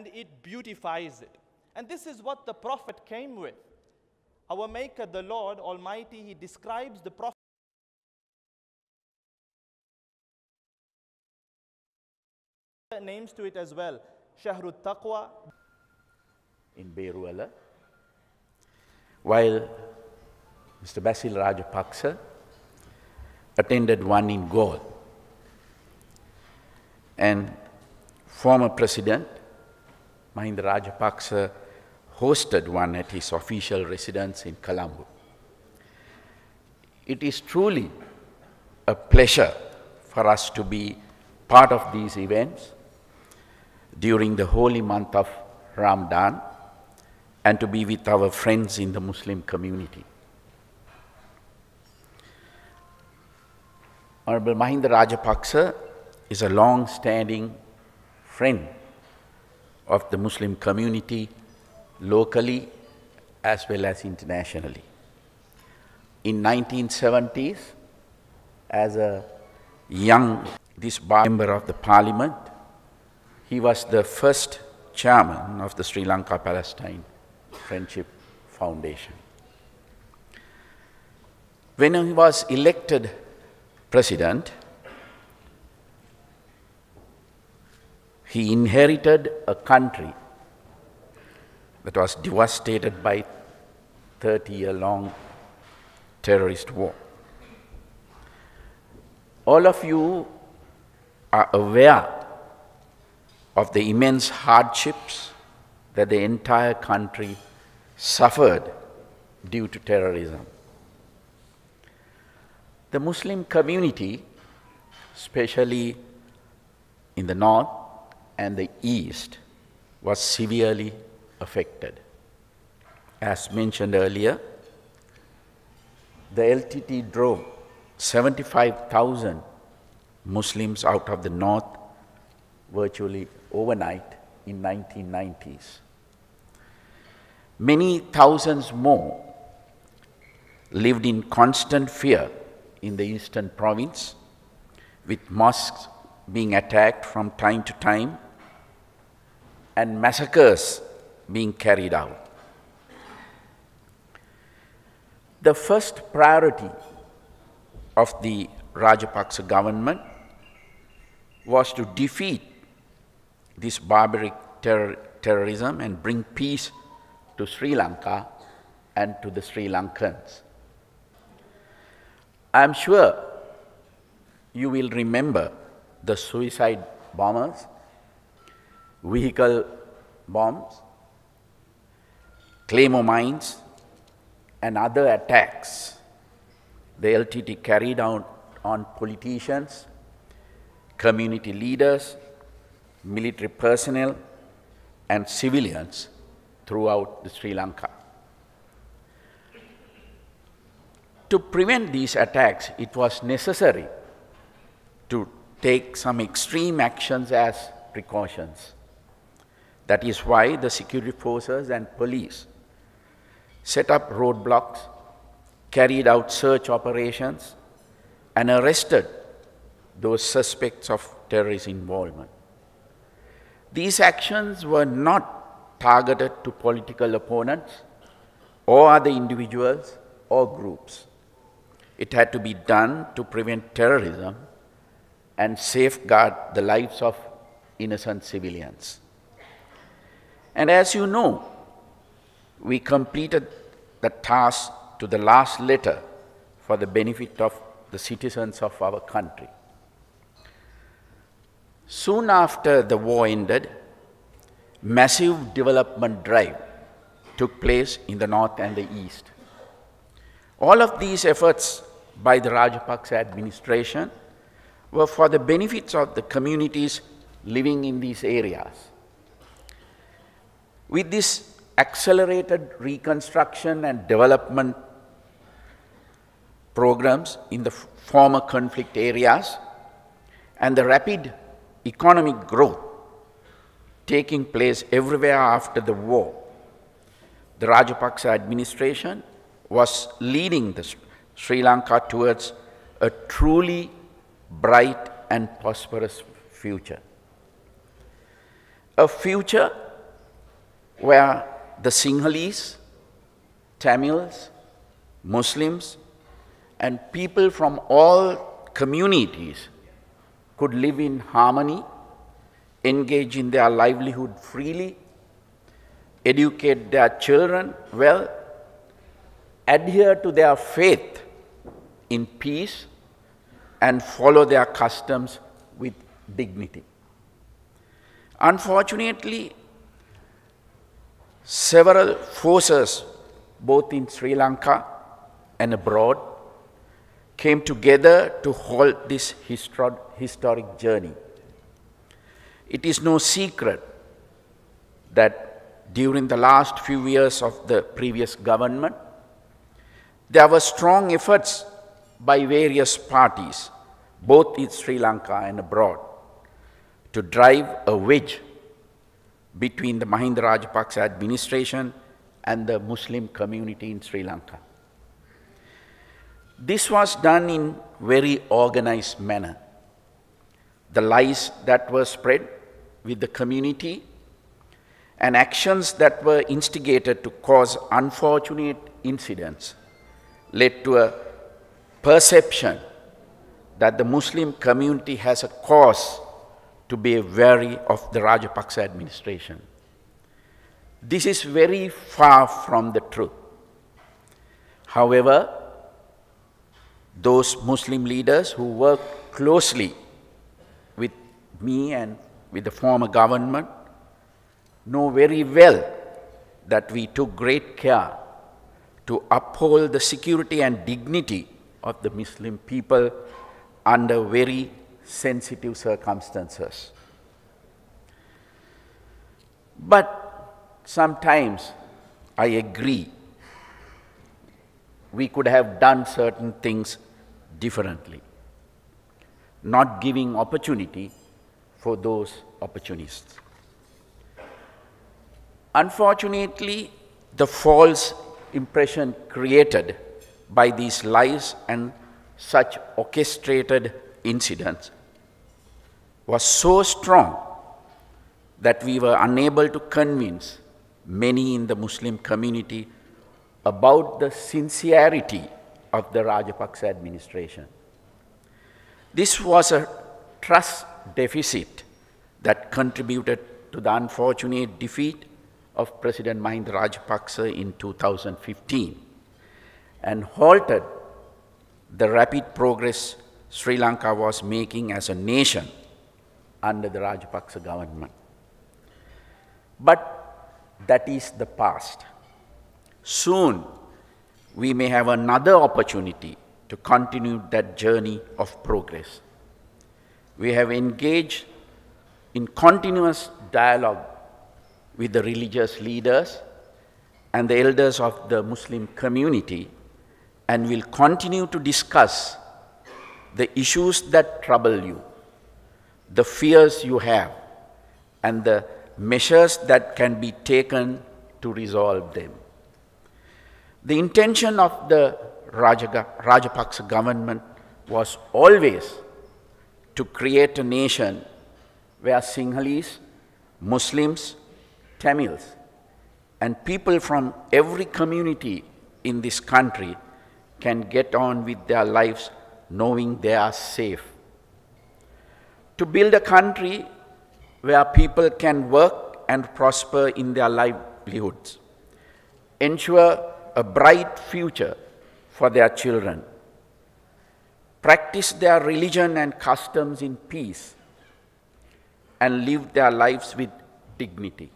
and it beautifies it. And this is what the Prophet came with. Our Maker, the Lord Almighty, He describes the Prophet names to it as well. Shahrut Taqwa. In Beruala, while Mr. Basil Rajapaksa attended one in Galle, and former President Mahinda Rajapaksa hosted one at his official residence in Colombo. It is truly a pleasure for us to be part of these events during the holy month of Ramadan and to be with our friends in the Muslim community. Honorable Mahinda Rajapaksa is a long-standing friend of the Muslim community locally as well as internationally. In 1970s, as a young member of the parliament, he was the first chairman of the Sri Lanka-Palestine Friendship Foundation. When he was elected president, he inherited a country that was devastated by 30-year-long terrorist war. All of you are aware of the immense hardships that the entire country suffered due to terrorism. The Muslim community, especially in the north and the east, was severely affected. As mentioned earlier, the LTT drove 75,000 Muslims out of the north virtually overnight in 1990s. Many thousands more lived in constant fear in the eastern province, with mosques being attacked from time to time and massacres being carried out. The first priority of the Rajapaksa government was to defeat this barbaric terrorism and bring peace to Sri Lanka and to the Sri Lankans. I am sure you will remember the suicide bombers, vehicle bombs, claymore mines, and other attacks the LTT carried out on politicians, community leaders, military personnel, and civilians throughout Sri Lanka. To prevent these attacks, it was necessary to take some extreme actions as precautions. That is why the security forces and police set up roadblocks, carried out search operations, and arrested those suspects of terrorist involvement. These actions were not targeted to political opponents or other individuals or groups. It had to be done to prevent terrorism and safeguard the lives of innocent civilians. And as you know, we completed the task to the last letter for the benefit of the citizens of our country. Soon after the war ended, massive development drive took place in the north and the east. All of these efforts by the Rajapaksa administration were for the benefits of the communities living in these areas. With this accelerated reconstruction and development programs in the former conflict areas and the rapid economic growth taking place everywhere after the war, the Rajapaksa administration was leading the Sri Lanka towards a truly bright and prosperous future. A future where the Sinhalese, Tamils, Muslims, and people from all communities could live in harmony, engage in their livelihood freely, educate their children well, adhere to their faith in peace, and follow their customs with dignity. Unfortunately, several forces, both in Sri Lanka and abroad, came together to halt this historic journey. It is no secret that during the last few years of the previous government, there were strong efforts by various parties, both in Sri Lanka and abroad, to drive a wedge between the Mahinda Rajapaksa administration and the Muslim community in Sri Lanka. This was done in very organized manner. The lies that were spread with the community and actions that were instigated to cause unfortunate incidents led to a perception that the Muslim community has a cause to be wary of the Rajapaksa administration. This is very far from the truth. However, those Muslim leaders who worked closely with me and with the former government know very well that we took great care to uphold the security and dignity of the Muslim people under very sensitive circumstances. But sometimes I agree we could have done certain things differently, not giving opportunity for those opportunists. Unfortunately, the false impression created by these lies and such orchestrated incidents was so strong that we were unable to convince many in the Muslim community about the sincerity of the Rajapaksa administration. This was a trust deficit that contributed to the unfortunate defeat of President Mahinda Rajapaksa in 2015 and halted the rapid progress Sri Lanka was making as a nation under the Rajapaksa government. But that is the past. Soon, we may have another opportunity to continue that journey of progress. We have engaged in continuous dialogue with the religious leaders and the elders of the Muslim community, and will continue to discuss the issues that trouble you, the fears you have, and the measures that can be taken to resolve them. The intention of the Rajapaksa government was always to create a nation where Sinhalese, Muslims, Tamils, and people from every community in this country can get on with their lives knowing they are safe. To build a country where people can work and prosper in their livelihoods, ensure a bright future for their children, practice their religion and customs in peace, and live their lives with dignity.